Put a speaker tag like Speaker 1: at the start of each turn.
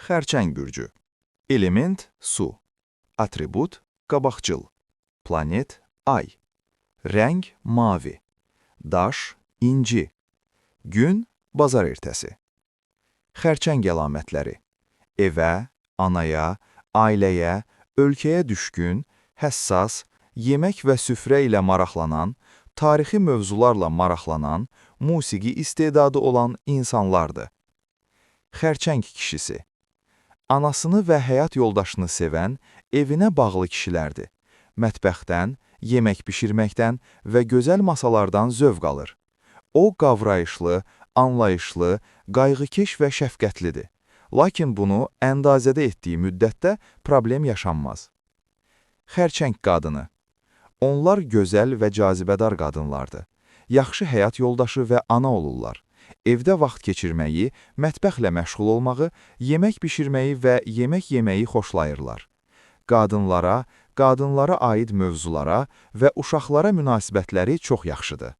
Speaker 1: Xərçəng bürcü. Element su. Atribut qabaqcıl. Planet ay. Rəng mavi. Daş inci. Gün bazar ertəsi. Xərçəng əlamətləri. Evə, anaya, ailəyə, ölkəyə düşkün, həssas, yemək və süfrə ilə maraqlanan, tarixi mövzularla maraqlanan, musiqi istedadı olan insanlardır. Xərçəng kişisi. Anasını və həyat yoldaşını sevən, evinə bağlı kişilərdir. Mətbəxdən, yemək bişirməkdən və gözəl masalardan zövq alır. O, qavrayışlı, anlayışlı, qayğıkeş və şəfqətlidir. Lakin bunu əndazədə etdiyi müddətdə problem yaşanmaz. Xərçəng qadını. Onlar gözəl və cazibədar qadınlardır. Yaxşı həyat yoldaşı və ana olurlar. Evdə vaxt keçirməyi, mətbəxlə məşğul olmağı, yemək bişirməyi və yemək yeməyi xoşlayırlar. Qadınlara aid mövzulara və uşaqlara münasibətləri çox yaxşıdır.